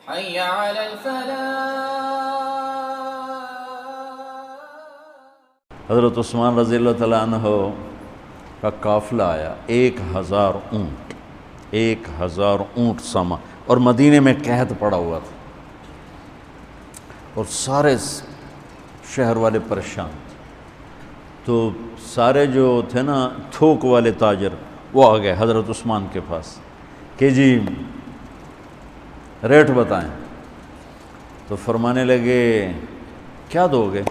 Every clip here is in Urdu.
حي على الفلاح. حضرت عثمان رضی اللہ تعالیٰ عنہ کا قافلہ آیا، 1000 اونٹ، 1000 اونٹ سامان، اور مدینے میں قحط پڑا ہوا تھا اور سارے شہر والے پریشان تھے۔ تو سارے جو تھے نا تھوک والے تاجر، وہ آ گئے حضرت عثمان کے پاس کہ جی ریٹ بتائیں۔ تو فرمانے لگے کیا دو گے؟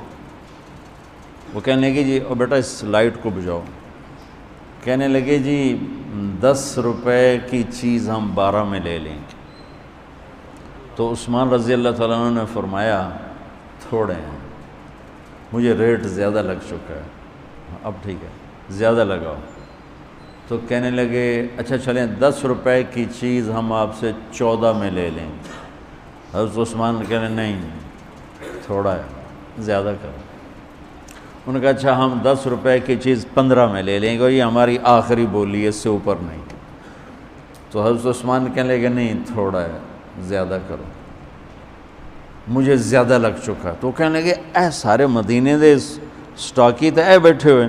وہ کہنے لگے جی اور بیٹا اس لائٹ کو بجھاؤ۔ کہنے لگے جی 10 روپے کی چیز ہم 12 میں لے لیں گے۔ تو عثمان رضی اللہ تعالیٰ عنہ نے فرمایا تھوڑے ہیں، مجھے ریٹ زیادہ لگ چکا ہے، اب ٹھیک ہے زیادہ لگاؤ۔ تو کہنے لگے اچھا چلیں 10 روپے کی چیز ہم آپ سے 14 میں لے لیں گے۔ حضرت عثمان کہنے نہیں تھوڑا ہے زیادہ کرو۔ انہوں نے کہا اچھا ہم 10 روپے کی چیز 15 میں لے لیں گے، یہ ہماری آخری بولی ہے، اس سے اوپر نہیں۔ تو حضرت عثمان کہنے لگے نہیں تھوڑا ہے زیادہ کرو، مجھے زیادہ لگ چکا۔ تو کہنے لگے اے سارے مدینے دے سٹاکی تے اے بیٹھے ہوئے،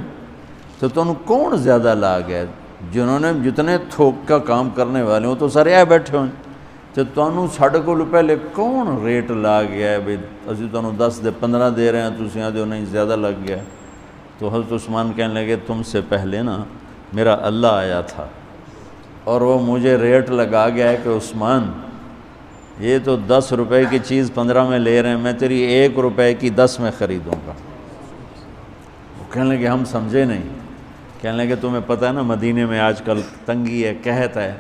تو تم کون زیادہ لا گیا؟ جنہوں نے جتنے تھوک کا کام کرنے والے ہوں تو سارے اے بیٹھے ہوئے، تو تمہیں ساڑھے کو پہلے کون ریٹ لا گیا ہے؟ بھئی اسی تمہیں 10 دے 15 دے رہے ہیں، تسی آدھے ہو نہیں زیادہ لگ گیا۔ تو حضرت عثمان کہنے لگے تم سے پہلے نا میرا اللہ آیا تھا اور وہ مجھے ریٹ لگا گیا ہے کہ عثمان یہ تو 10 روپے کی چیز 15 میں لے رہے ہیں، میں تیری 1 روپے کی 10 میں خریدوں گا۔ وہ کہنے لگے ہم سمجھے نہیں۔ کہنے لگے تمہیں پتہ ہے نا مدینے میں آج کل تنگی ہے، قحط ہے،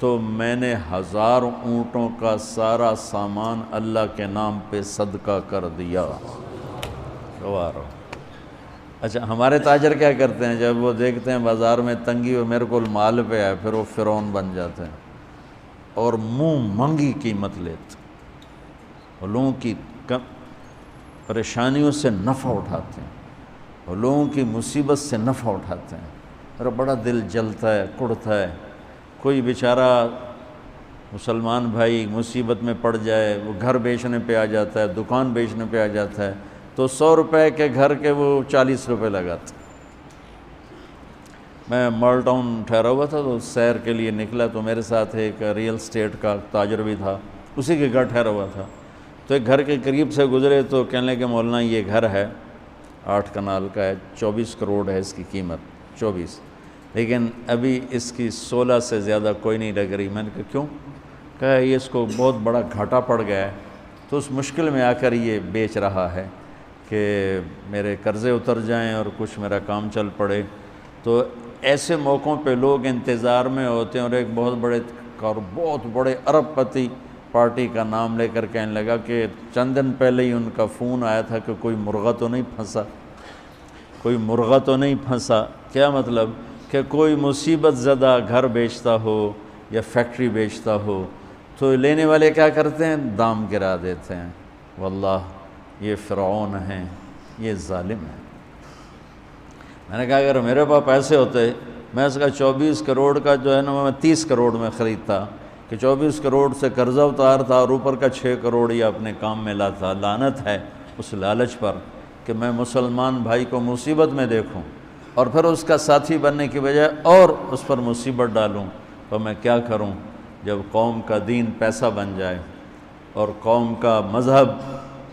تو میں نے 1000 اونٹوں کا سارا سامان اللہ کے نام پہ صدقہ کر دیا۔ گوارو۔ اچھا ہمارے تاجر کیا کرتے ہیں؟ جب وہ دیکھتے ہیں بازار میں تنگی اور میرے کو مال پہ ہے، پھر وہ فرعون بن جاتے ہیں اور منہ مانگی قیمت لیتے ہیں، اور لوگوں کی پریشانیوں سے نفع اٹھاتے ہیں اور لوگوں کی مصیبت سے نفع اٹھاتے ہیں، اور بڑا دل جلتا ہے، کڑتا ہے۔ کوئی بیچارہ مسلمان بھائی مصیبت میں پڑ جائے، وہ گھر بیچنے پہ آ جاتا ہے، دکان بیچنے پہ آ جاتا ہے، تو 100 روپے کے گھر کے وہ 40 روپے لگاتے۔ میں مال ٹاؤن ٹھہرا ہوا تھا تو سیر کے لیے نکلا، تو میرے ساتھ ایک ریئل اسٹیٹ کا تاجر بھی تھا، اسی کے گھر ٹھہرا ہوا تھا۔ تو ایک گھر کے قریب سے گزرے تو کہنے لگے مولانا یہ گھر ہے 8 کنال کا ہے، 24 کروڑ ہے اس کی قیمت، 24، لیکن ابھی اس کی 16 سے زیادہ کوئی نہیں لگ رہی۔ میں نے کہا کیوں؟ کہا یہ اس کو بہت بڑا گھاٹا پڑ گیا ہے، تو اس مشکل میں آ کر یہ بیچ رہا ہے کہ میرے قرضے اتر جائیں اور کچھ میرا کام چل پڑے۔ تو ایسے موقعوں پہ لوگ انتظار میں ہوتے ہیں، اور ایک بہت بڑے ارب پتی پارٹی کا نام لے کر کہنے لگا کہ چند دن پہلے ہی ان کا فون آیا تھا کہ کوئی مرغہ تو نہیں پھنسا، کوئی مرغہ تو نہیں پھنسا۔ کیا مطلب؟ کہ کوئی مصیبت زدہ گھر بیچتا ہو یا فیکٹری بیچتا ہو تو لینے والے کیا کرتے ہیں؟ دام گرا دیتے ہیں۔ واللہ یہ فرعون ہیں، یہ ظالم ہیں۔ میں نے کہا اگر میرے پاس پیسے ہوتے میں اس کا 24 کروڑ کا جو ہے نا میں 30 کروڑ میں خریدتا، کہ 24 کروڑ سے قرضہ اتارتا اور اوپر کا 6 کروڑ یہ اپنے کام میں لاتا۔ لعنت ہے اس لالچ پر کہ میں مسلمان بھائی کو مصیبت میں دیکھوں اور پھر اس کا ساتھی بننے کی بجائے اور اس پر مصیبت ڈالوں۔ تو میں کیا کروں؟ جب قوم کا دین پیسہ بن جائے اور قوم کا مذہب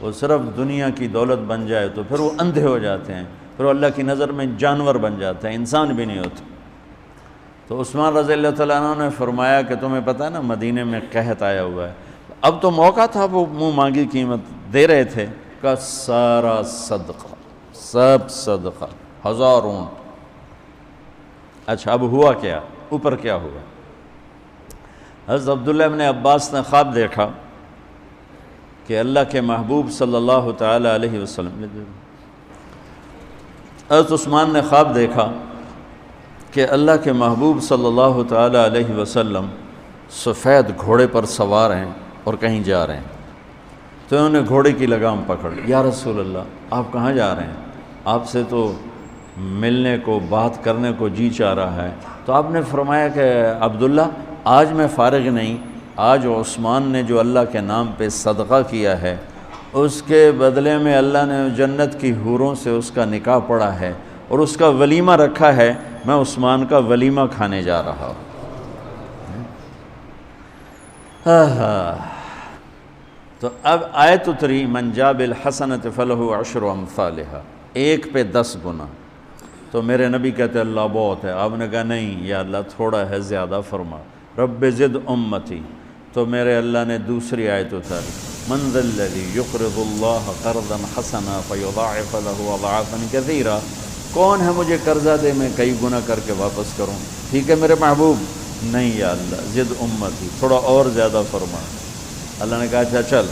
وہ صرف دنیا کی دولت بن جائے تو پھر وہ اندھے ہو جاتے ہیں، پھر وہ اللہ کی نظر میں جانور بن جاتے ہیں، انسان بھی نہیں ہوتے۔ تو عثمان رضی اللہ تعالیٰ عنہ نے فرمایا کہ تمہیں پتہ ہے نا مدینے میں قحط آیا ہوا ہے، اب تو موقع تھا، وہ منہ مانگی قیمت دے رہے تھے، کا سارا صدقہ، سب صدقہ، 1000 اونٹ۔ اچھا اب ہوا کیا؟ اوپر کیا ہوا؟ حضرت عبداللہ ابن عباس نے خواب دیکھا کہ اللہ کے محبوب صلی اللہ تعالیٰ علیہ وسلم، حضرت عثمان نے خواب دیکھا کہ اللہ کے محبوب صلی اللہ تعالیٰ علیہ وسلم سفید گھوڑے پر سوار ہیں اور کہیں جا رہے ہیں۔ تو انہوں نے گھوڑے کی لگام پکڑ، یا رسول اللہ آپ کہاں جا رہے ہیں؟ آپ سے تو ملنے کو، بات کرنے کو جی چاہ رہا ہے۔ تو آپ نے فرمایا کہ عبداللہ آج میں فارغ نہیں، آج عثمان نے جو اللہ کے نام پہ صدقہ کیا ہے، اس کے بدلے میں اللہ نے جنت کی حوروں سے اس کا نکاح پڑھا ہے اور اس کا ولیمہ رکھا ہے۔ میں عثمان کا ولیمہ کھانے جا رہا ہوں۔ تو اب آیت اتری من جاء بالحسنۃ فلہ عشر امثالھا، ایک پہ 10 گنا۔ تو میرے نبی کہتے اللہ بہت ہے، آپ نے کہا نہیں یا اللہ تھوڑا ہے، زیادہ فرما، رب زد امتی۔ تو میرے اللہ نے دوسری آیت اتاری من ذا الذی یقرض اللہ قرضا حسنا فیضاعف لہ اضعافا کثیرا، کون ہے مجھے قرضہ دے میں کئی گنا کر کے واپس کروں؟ ٹھیک ہے میرے محبوب، نہیں یا اللہ زد امتی، تھوڑا اور زیادہ فرما۔ اللہ نے کہا اچھا چل،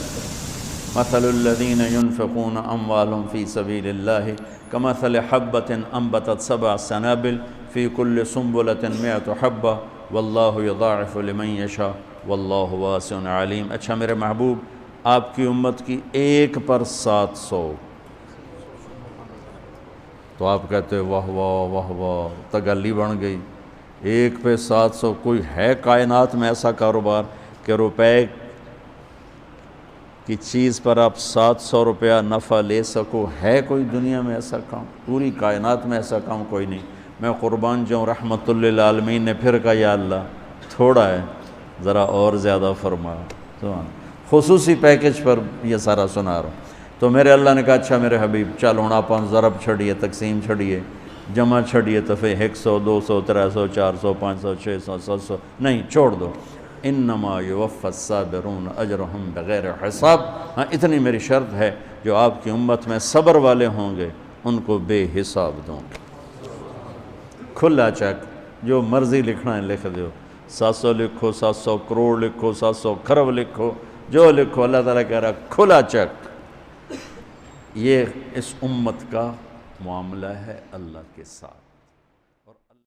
مثل الذین ينفقون اموالهم فی سبیل اللہ کمثل حبۃ انبتت 7 سنابل فی کل سنبلۃ 100 حبۃ واللہ یضاعف لمن یشاء واللہ واسع علیم۔ اچھا میرے محبوب، آپ کی امت کی 1 پر 700، تو آپ کہتے واہ واہ واہ واہ، تگلی بن گئی، 1 پہ 700۔ کوئی ہے کائنات میں ایسا کاروبار کہ روپے کی چیز پر آپ 700 روپیہ نفع لے سکو؟ ہے کوئی دنیا میں ایسا کام؟ پوری کائنات میں ایسا کام کوئی نہیں۔ میں قربان جاؤں، رحمت للعالمین نے پھر کہا یا اللہ تھوڑا ہے، ذرا اور زیادہ فرما۔ خصوصی پیکج پر یہ سارا سنا رہا ہوں۔ تو میرے اللہ نے کہا اچھا میرے حبیب چل ہوں آپ ضرب چھڑیے، تقسیم چھڑیے، جمع چھڑیے، دفعے 100 200 300 400 500 600 700، نہیں چھوڑ دو، انما یوفی الصابرون اجرہم بغیر حساب۔ ہاں اتنی میری شرط ہے، جو آپ کی امت میں صبر والے ہوں گے ان کو بے حساب دوں گے۔ کھلا چیک، جو مرضی لکھنا ہے لکھ دو، 700 لکھو، 700 کروڑ لکھو، 700 کھرب لکھو، جو لکھو، اللہ تعالیٰ کہہ رہا کھلا چیک۔ یہ اس امت کا معاملہ ہے اللہ کے ساتھ۔